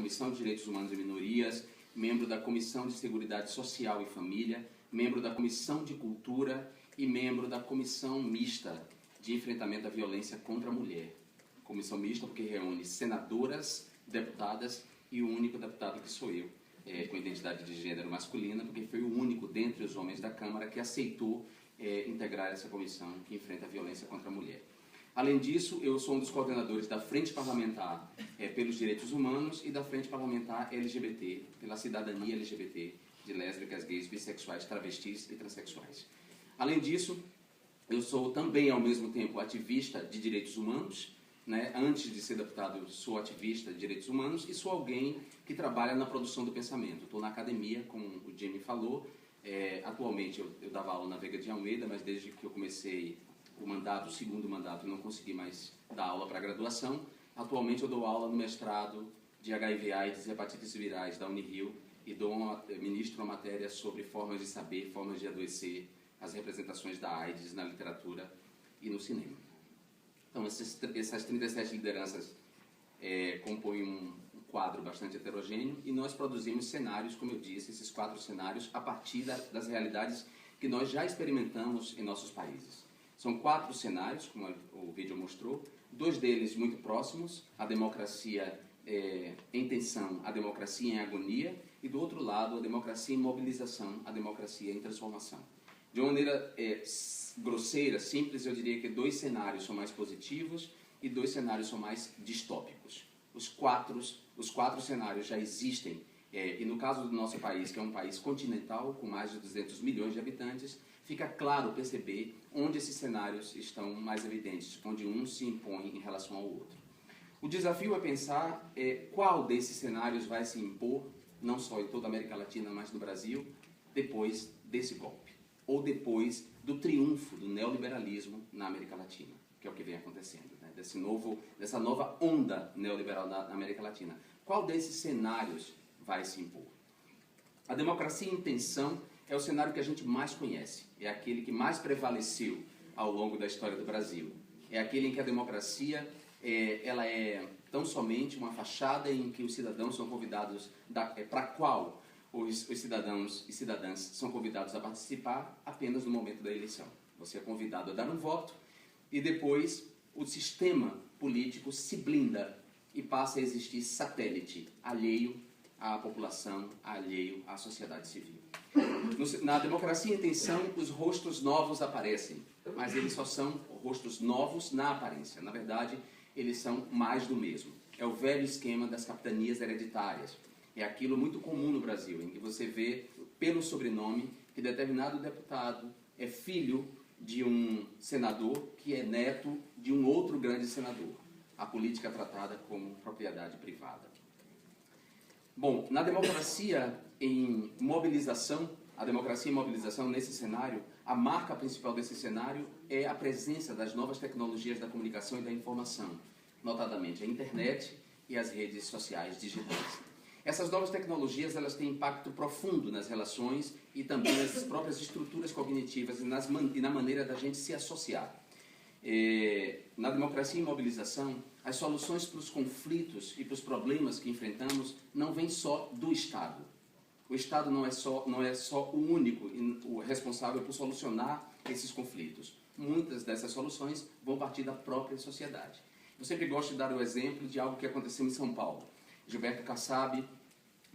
Comissão de Direitos Humanos e Minorias, membro da Comissão de Seguridade Social e Família, membro da Comissão de Cultura e membro da Comissão Mista de Enfrentamento à Violência contra a Mulher. Comissão mista porque reúne senadoras, deputadas e o único deputado que sou eu, com identidade de gênero masculina, porque foi o único dentre os homens da Câmara que aceitou integrar essa comissão que enfrenta a violência contra a mulher. Além disso, eu sou um dos coordenadores da Frente Parlamentar pelos Direitos Humanos e da Frente Parlamentar LGBT, pela cidadania LGBT, de lésbicas, gays, bissexuais, travestis e transexuais. Além disso, eu sou também, ao mesmo tempo, ativista de direitos humanos, né? Antes de ser deputado, eu sou ativista de direitos humanos e sou alguém que trabalha na produção do pensamento. Estou na academia, como o Jamie falou. Atualmente, eu dava aula na Veiga de Almeida, mas desde que eu comecei o segundo mandato, eu não consegui mais dar aula para graduação. Atualmente, eu dou aula no mestrado de HIV/AIDS e hepatites virais da Unirio e ministro uma matéria sobre formas de saber, formas de adoecer, as representações da AIDS na literatura e no cinema. Então, essas 37 lideranças compõem um quadro bastante heterogêneo e nós produzimos cenários, como eu disse, esses 4 cenários, a partir das realidades que nós já experimentamos em nossos países. São 4 cenários, como o vídeo mostrou, 2 deles muito próximos, a democracia em tensão, a democracia em agonia, e do outro lado, a democracia em mobilização, a democracia em transformação. De uma maneira grosseira, simples, eu diria que 2 cenários são mais positivos e 2 cenários são mais distópicos. Os quatro cenários já existem, e no caso do nosso país, que é um país continental, com mais de 200 milhões de habitantes, fica claro perceber onde esses cenários estão mais evidentes, onde um se impõe em relação ao outro. O desafio é pensar qual desses cenários vai se impor, não só em toda a América Latina, mas no Brasil, depois desse golpe, ou depois do triunfo do neoliberalismo na América Latina, que é o que vem acontecendo, né? Dessa nova onda neoliberal na América Latina. Qual desses cenários vai se impor? A democracia em tensão é o cenário que a gente mais conhece, é aquele que mais prevaleceu ao longo da história do Brasil. É aquele em que a democracia ela é tão somente uma fachada em que os cidadãos são convidados, para a qual os cidadãos e cidadãs são convidados a participar apenas no momento da eleição. Você é convidado a dar um voto e depois o sistema político se blinda e passa a existir satélite, alheio à população, alheio à sociedade civil. Na democracia em tensão, os rostos novos aparecem, mas eles só são rostos novos na aparência. Na verdade, eles são mais do mesmo. É o velho esquema das capitanias hereditárias. É aquilo muito comum no Brasil, em que você vê pelo sobrenome que determinado deputado é filho de um senador que é neto de um outro grande senador. A política é tratada como propriedade privada. Bom, na democracia em mobilização, nesse cenário, a marca principal desse cenário é a presença das novas tecnologias da comunicação e da informação, notadamente a internet e as redes sociais digitais. Essas novas tecnologias elas têm impacto profundo nas relações e também nas próprias estruturas cognitivas e na maneira da gente se associar. Na democracia em mobilização, as soluções para os conflitos e para os problemas que enfrentamos não vêm só do Estado. O Estado não é só o único o responsável por solucionar esses conflitos. Muitas dessas soluções vão partir da própria sociedade. Eu sempre gosto de dar o exemplo de algo que aconteceu em São Paulo. Gilberto Kassab,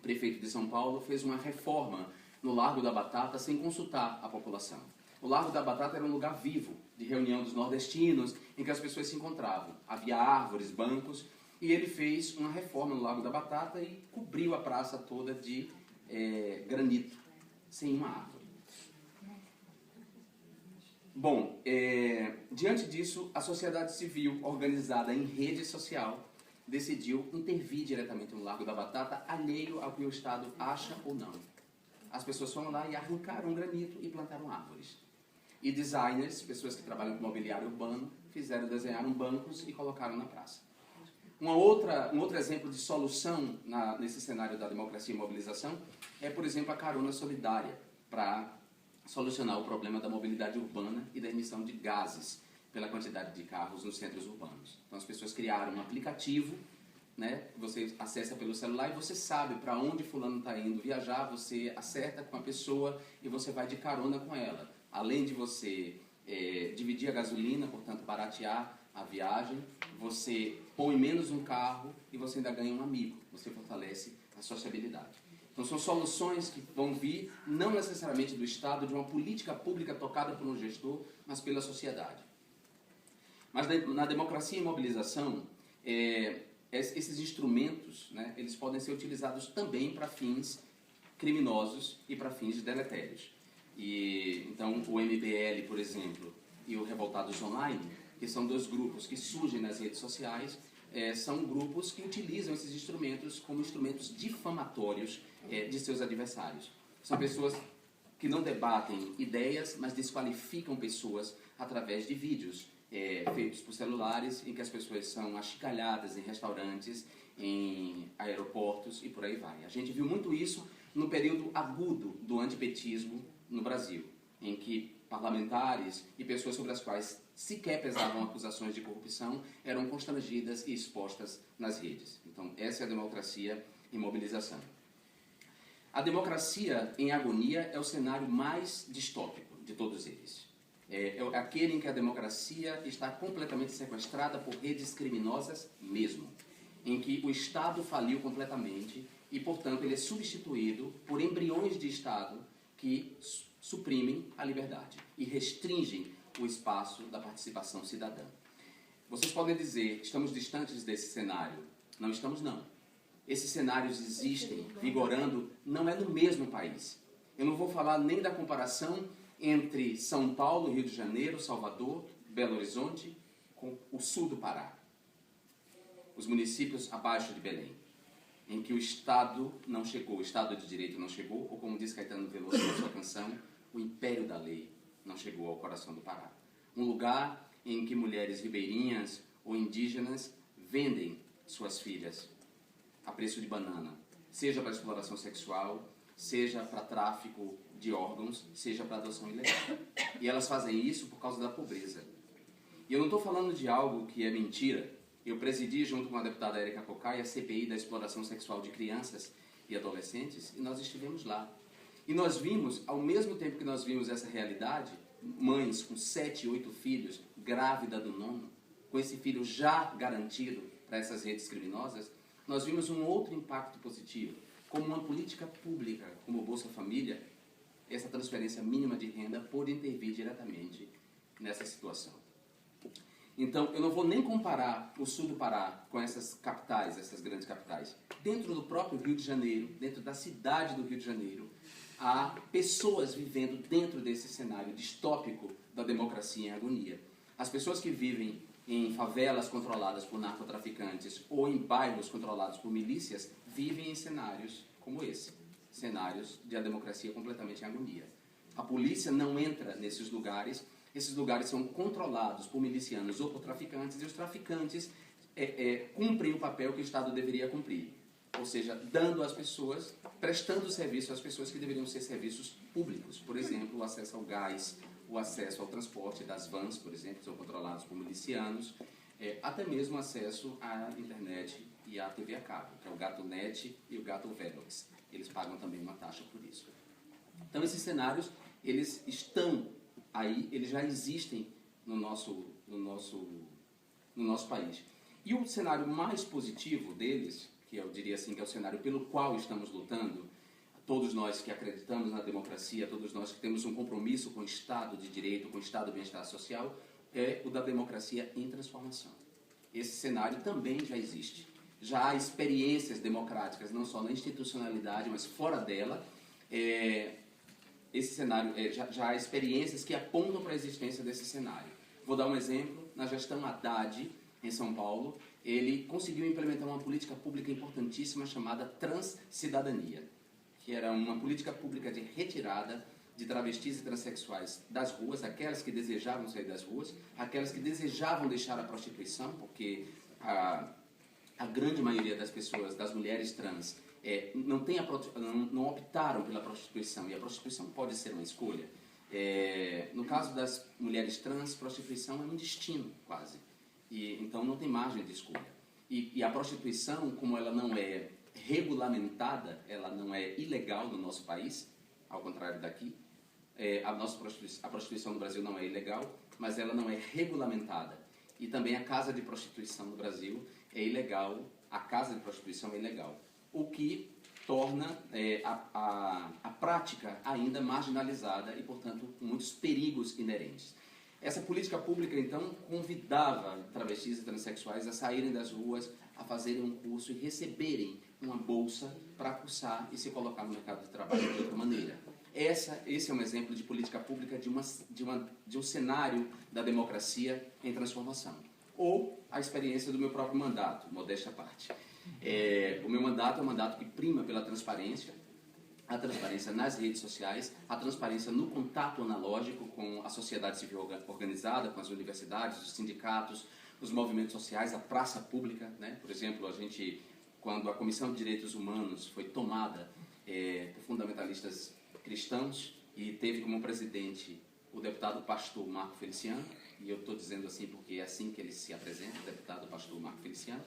prefeito de São Paulo, fez uma reforma no Largo da Batata sem consultar a população. O Largo da Batata era um lugar vivo, de reunião dos nordestinos, em que as pessoas se encontravam. Havia árvores, bancos, e ele fez uma reforma no Largo da Batata e cobriu a praça toda de granito, sem uma árvore. Bom, diante disso, a sociedade civil, organizada em rede social, decidiu intervir diretamente no Largo da Batata, alheio ao que o Estado acha ou não. As pessoas foram lá e arrancaram granito e plantaram árvores. E designers, pessoas que trabalham com mobiliário urbano, desenharam bancos e colocaram na praça. Um outro exemplo de solução nesse cenário da democracia e mobilização é, por exemplo, a carona solidária, para solucionar o problema da mobilidade urbana e da emissão de gases pela quantidade de carros nos centros urbanos. Então as pessoas criaram um aplicativo né? Você acessa pelo celular e você sabe para onde fulano está indo viajar, você acerta com a pessoa e você vai de carona com ela. Além de você dividir a gasolina, portanto baratear a viagem, você põe menos um carro e você ainda ganha um amigo, você fortalece a sociabilidade. Então são soluções que vão vir não necessariamente do Estado, de uma política pública tocada por um gestor, mas pela sociedade. Mas na democracia e mobilização, esses instrumentos, né, eles podem ser utilizados também para fins criminosos e para fins deletérios. Então, o MBL, por exemplo, e o Revoltados Online, que são dois grupos que surgem nas redes sociais, são grupos que utilizam esses instrumentos como instrumentos difamatórios de seus adversários. São pessoas que não debatem ideias, mas desqualificam pessoas através de vídeos feitos por celulares, em que as pessoas são achicalhadas em restaurantes, em aeroportos e por aí vai. A gente viu muito isso no período agudo do antipetismo no Brasil, em que parlamentares e pessoas sobre as quais sequer pesavam acusações de corrupção eram constrangidas e expostas nas redes. Então, essa é a democracia em mobilização. A democracia em agonia é o cenário mais distópico de todos eles. É aquele em que a democracia está completamente sequestrada por redes criminosas mesmo, em que o Estado faliu completamente e, portanto, ele é substituído por embriões de Estado que suprimem a liberdade e restringem o espaço da participação cidadã. Vocês podem dizer, estamos distantes desse cenário. Não estamos, não. Esses cenários existem, vigorando, não é no mesmo país. Eu não vou falar nem da comparação entre São Paulo, Rio de Janeiro, Salvador, Belo Horizonte, com o sul do Pará. Os municípios abaixo de Belém, em que o Estado não chegou, o Estado de Direito não chegou, ou como diz Caetano Veloso na sua canção, o Império da Lei não chegou ao coração do Pará. Um lugar em que mulheres ribeirinhas ou indígenas vendem suas filhas a preço de banana, seja para exploração sexual, seja para tráfico de órgãos, seja para adoção ilegal. E elas fazem isso por causa da pobreza. E eu não estou falando de algo que é mentira. Eu presidi, junto com a deputada Érica Cocai, a CPI da exploração sexual de crianças e adolescentes, e nós estivemos lá. E nós vimos, ao mesmo tempo que nós vimos essa realidade, mães com 7, 8 filhos, grávida do 9º, com esse filho já garantido para essas redes criminosas, nós vimos um outro impacto positivo, como uma política pública, como o Bolsa Família, essa transferência mínima de renda pode intervir diretamente nessa situação. Então, eu não vou nem comparar o sul do Pará com essas capitais, essas grandes capitais. Dentro do próprio Rio de Janeiro, dentro da cidade do Rio de Janeiro, há pessoas vivendo dentro desse cenário distópico da democracia em agonia. As pessoas que vivem em favelas controladas por narcotraficantes ou em bairros controlados por milícias vivem em cenários como esse, cenários de a democracia completamente em agonia. A polícia não entra nesses lugares, esses lugares são controlados por milicianos ou por traficantes, e os traficantes cumprem o papel que o Estado deveria cumprir, ou seja, dando às pessoas, prestando serviço às pessoas que deveriam ser serviços públicos, por exemplo, o acesso ao gás, o acesso ao transporte das vans, por exemplo, que são controlados por milicianos, até mesmo acesso à internet e à TV a cabo, que é o GatoNet e o GatoVelox. Eles pagam também uma taxa por isso. Então, esses cenários, eles estão aí, eles já existem no nosso país. E o cenário mais positivo deles, que eu diria assim, que é o cenário pelo qual estamos lutando, todos nós que acreditamos na democracia, todos nós que temos um compromisso com o Estado de Direito, com o Estado do Bem-Estar Social, é o da democracia em transformação. Esse cenário também já existe. Já há experiências democráticas, não só na institucionalidade, mas fora dela. Esse cenário, já há experiências que apontam para a existência desse cenário. Vou dar um exemplo. Na gestão Haddad, em São Paulo, ele conseguiu implementar uma política pública importantíssima chamada Transcidadania, que era uma política pública de retirada de travestis e transexuais das ruas, aquelas que desejavam sair das ruas, aquelas que desejavam deixar a prostituição, porque a grande maioria das pessoas, das mulheres trans, não optaram pela prostituição, e a prostituição pode ser uma escolha. No caso das mulheres trans, prostituição é um destino, quase. E então não tem margem de escolha. E a prostituição, como ela não é regulamentada, ela não é ilegal no nosso país, ao contrário daqui, a prostituição no Brasil não é ilegal, mas ela não é regulamentada. E também a casa de prostituição no Brasil é ilegal, a casa de prostituição é ilegal. O que torna a prática ainda marginalizada e, portanto, com muitos perigos inerentes. Essa política pública, então, convidava travestis e transexuais a saírem das ruas, a fazerem um curso e receberem uma bolsa para cursar e se colocar no mercado de trabalho de outra maneira. Esse é um exemplo de política pública de um cenário da democracia em transformação. Ou a experiência do meu próprio mandato, modéstia à parte. O meu mandato é um mandato que prima pela transparência, a transparência nas redes sociais, a transparência no contato analógico com a sociedade civil organizada, com as universidades, os sindicatos, os movimentos sociais, a praça pública, né? Por exemplo, quando a Comissão de Direitos Humanos foi tomada por fundamentalistas cristãos e teve como presidente o deputado pastor Marco Feliciano, e eu estou dizendo assim porque é assim que ele se apresenta, o deputado pastor Marco Feliciano,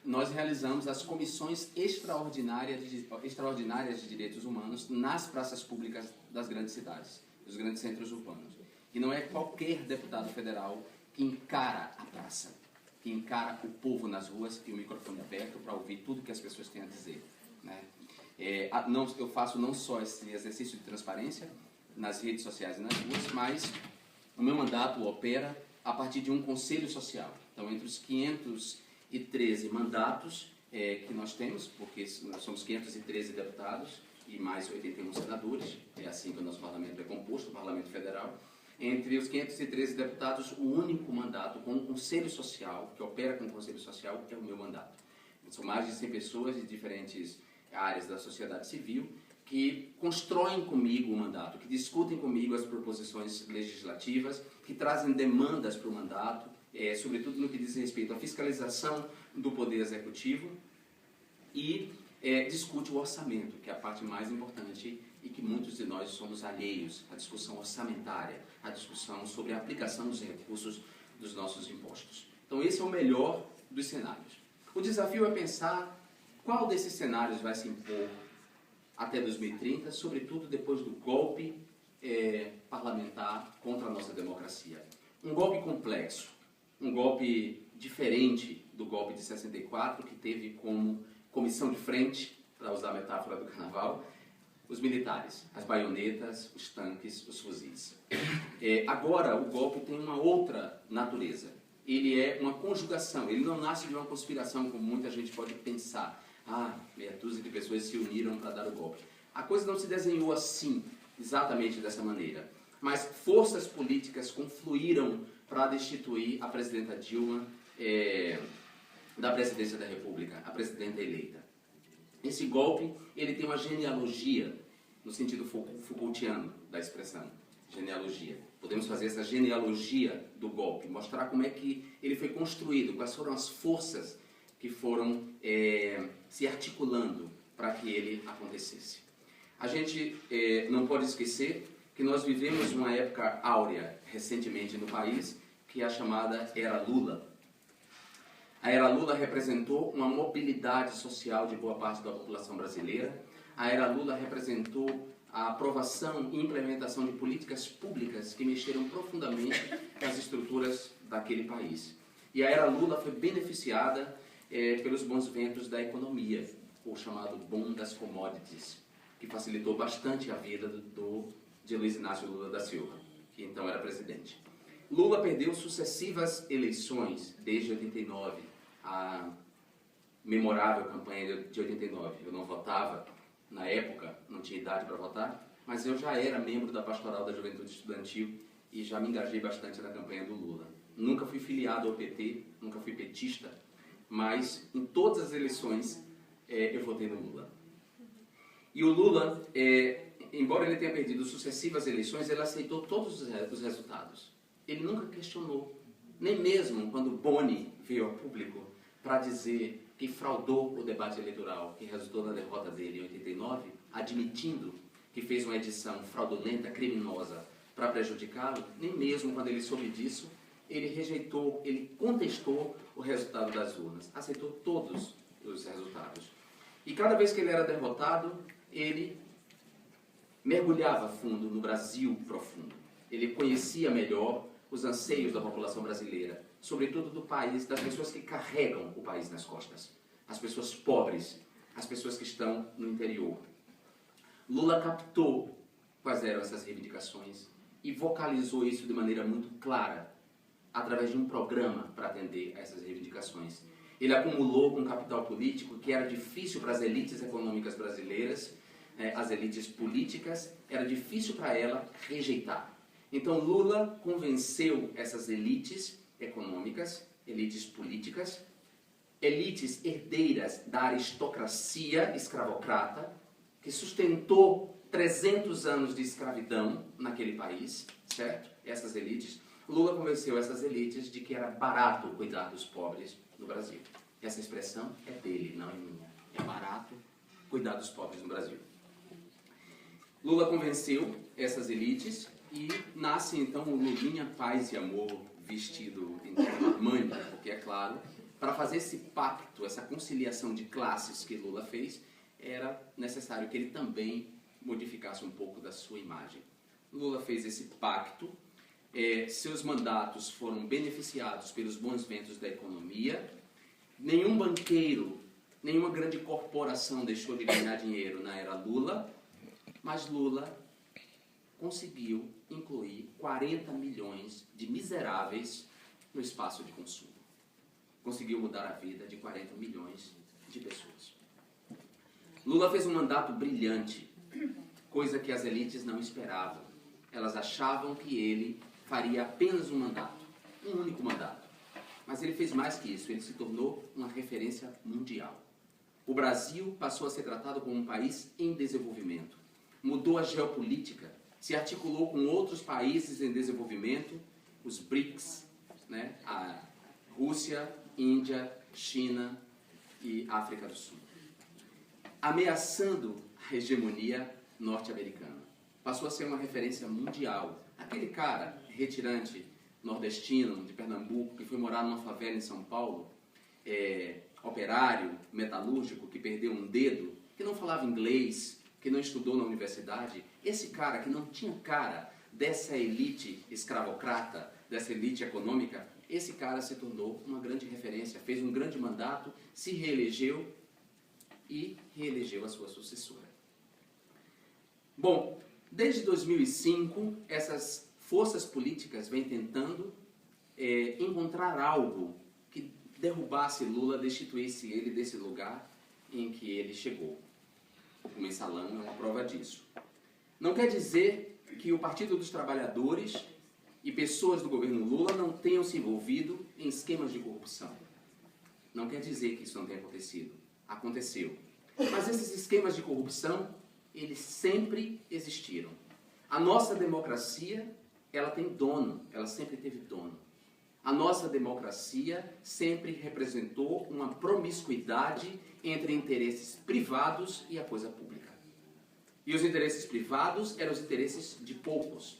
nós realizamos as comissões extraordinárias de direitos humanos nas praças públicas das grandes cidades, dos grandes centros urbanos. E não é qualquer deputado federal que encara a praça, que encara o povo nas ruas e o microfone aberto para ouvir tudo que as pessoas têm a dizer, né? Eu faço não só esse exercício de transparência nas redes sociais e nas ruas, mas o meu mandato opera a partir de um conselho social. Então, entre os 513 mandatos que nós temos, porque nós somos 513 deputados e mais 81 senadores, é assim que o nosso parlamento é composto, o Parlamento Federal. Entre os 513 deputados, o único mandato com um conselho social, que opera com o conselho social, é o meu mandato. São mais de 100 pessoas de diferentes áreas da sociedade civil que constroem comigo o mandato, que discutem comigo as proposições legislativas, que trazem demandas para o mandato, sobretudo no que diz respeito à fiscalização do Poder Executivo e discute o orçamento, que é a parte mais importante e que muitos de nós somos alheios, a discussão orçamentária, a discussão sobre a aplicação dos recursos dos nossos impostos. Então esse é o melhor dos cenários. O desafio é pensar qual desses cenários vai se impor até 2030, sobretudo depois do golpe parlamentar contra a nossa democracia. Um golpe complexo, um golpe diferente do golpe de 64, que teve como comissão de frente, para usar a metáfora do carnaval, os militares, as baionetas, os tanques, os fuzis. Agora, o golpe tem uma outra natureza. Ele é uma conjugação, ele não nasce de uma conspiração, como muita gente pode pensar. Meia dúzia de pessoas se uniram para dar o golpe. A coisa não se desenhou assim, exatamente dessa maneira. Mas forças políticas confluíram para destituir a presidenta Dilma da presidência da República, a presidenta eleita. Esse golpe, ele tem uma genealogia, no sentido Foucaultiano da expressão, genealogia. Podemos fazer essa genealogia do golpe, mostrar como é que ele foi construído, quais foram as forças que foram se articulando para que ele acontecesse. A gente não pode esquecer que nós vivemos uma época áurea recentemente no país, que é a chamada Era Lula. A Era Lula representou uma mobilidade social de boa parte da população brasileira. A Era Lula representou a aprovação e implementação de políticas públicas que mexeram profundamente nas estruturas daquele país. E a Era Lula foi beneficiada pelos bons ventos da economia, o chamado boom das commodities, que facilitou bastante a vida de Luiz Inácio Lula da Silva, que então era presidente. Lula perdeu sucessivas eleições desde 89, a memorável campanha de 89. Eu não votava na época, não tinha idade para votar, mas eu já era membro da Pastoral da Juventude Estudantil e já me engajei bastante na campanha do Lula. Nunca fui filiado ao PT, nunca fui petista, mas em todas as eleições eu votei no Lula. E o Lula, embora ele tenha perdido sucessivas eleições, ele aceitou todos os resultados. Ele nunca questionou, nem mesmo quando Boni veio ao público para dizer que fraudou o debate eleitoral, que resultou na derrota dele em 89, admitindo que fez uma edição fraudulenta, criminosa, para prejudicá-lo, nem mesmo quando ele soube disso, ele rejeitou, ele contestou o resultado das urnas, aceitou todos os resultados. E cada vez que ele era derrotado, ele mergulhava fundo no Brasil profundo. Ele conhecia melhor os anseios da população brasileira, sobretudo do país, das pessoas que carregam o país nas costas, as pessoas pobres, as pessoas que estão no interior. Lula captou quais eram essas reivindicações e vocalizou isso de maneira muito clara, através de um programa para atender a essas reivindicações. Ele acumulou com capital político que era difícil para as elites econômicas brasileiras, as elites políticas, era difícil para ela rejeitar. Então Lula convenceu essas elites econômicas, elites políticas, elites herdeiras da aristocracia escravocrata, que sustentou 300 anos de escravidão naquele país, certo? Essas elites. Lula convenceu essas elites de que era barato cuidar dos pobres no Brasil. Essa expressão é dele, não é minha. É barato cuidar dos pobres no Brasil. Lula convenceu essas elites e nasce então o Lulinha Paz e Amor vestido em terno Armani, porque é claro, para fazer esse pacto, essa conciliação de classes que Lula fez, era necessário que ele também modificasse um pouco da sua imagem. Lula fez esse pacto, seus mandatos foram beneficiados pelos bons ventos da economia, nenhum banqueiro, nenhuma grande corporação deixou de ganhar dinheiro na era Lula, mas Lula conseguiu incluir 40 milhões de miseráveis no espaço de consumo. Conseguiu mudar a vida de 40 milhões de pessoas. Lula fez um mandato brilhante, coisa que as elites não esperavam. Elas achavam que ele faria apenas um mandato, um único mandato. Mas ele fez mais que isso, ele se tornou uma referência mundial. O Brasil passou a ser tratado como um país em desenvolvimento. Mudou a geopolítica, se articulou com outros países em desenvolvimento, os BRICS, né? A Rússia, Índia, China e África do Sul, ameaçando a hegemonia norte-americana. Passou a ser uma referência mundial. Aquele cara retirante nordestino de Pernambuco que foi morar numa favela em São Paulo, operário, metalúrgico, que perdeu um dedo, que não falava inglês, que não estudou na universidade, esse cara que não tinha cara dessa elite escravocrata, dessa elite econômica, esse cara se tornou uma grande referência, fez um grande mandato, se reelegeu e reelegeu a sua sucessora. Bom, desde 2005, essas forças políticas vêm tentando encontrar algo que derrubasse Lula, destituísse ele desse lugar em que ele chegou. O Mensalão é uma prova disso. Não quer dizer que o Partido dos Trabalhadores e pessoas do governo Lula não tenham se envolvido em esquemas de corrupção. Não quer dizer que isso não tenha acontecido. Aconteceu. Mas esses esquemas de corrupção, eles sempre existiram. A nossa democracia, ela tem dono, ela sempre teve dono. A nossa democracia sempre representou uma promiscuidade entre interesses privados e a coisa pública. E os interesses privados eram os interesses de poucos.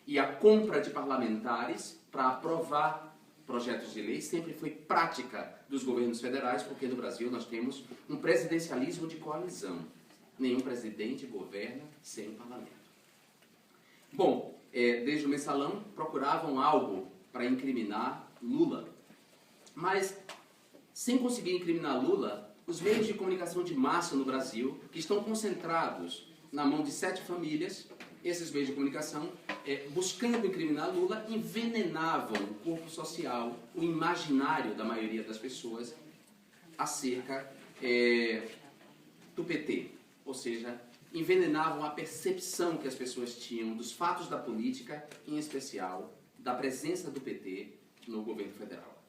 E a compra de parlamentares para aprovar projetos de lei sempre foi prática dos governos federais, porque no Brasil nós temos um presidencialismo de coalizão. Nenhum presidente governa sem o parlamento. Bom, desde o Mensalão procuravam algo para incriminar Lula. Mas, sem conseguir incriminar Lula, os meios de comunicação de massa no Brasil, que estão concentrados na mão de 7 famílias, esses meios de comunicação, buscando incriminar Lula, envenenavam o corpo social, o imaginário da maioria das pessoas acerca do PT. Ou seja, envenenavam a percepção que as pessoas tinham dos fatos da política, em especial da presença do PT no governo federal.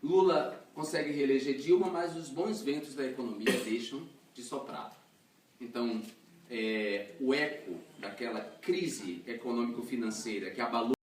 Lula consegue reeleger Dilma, mas os bons ventos da economia deixam de soprar. Então, o eco daquela crise econômico-financeira que abalou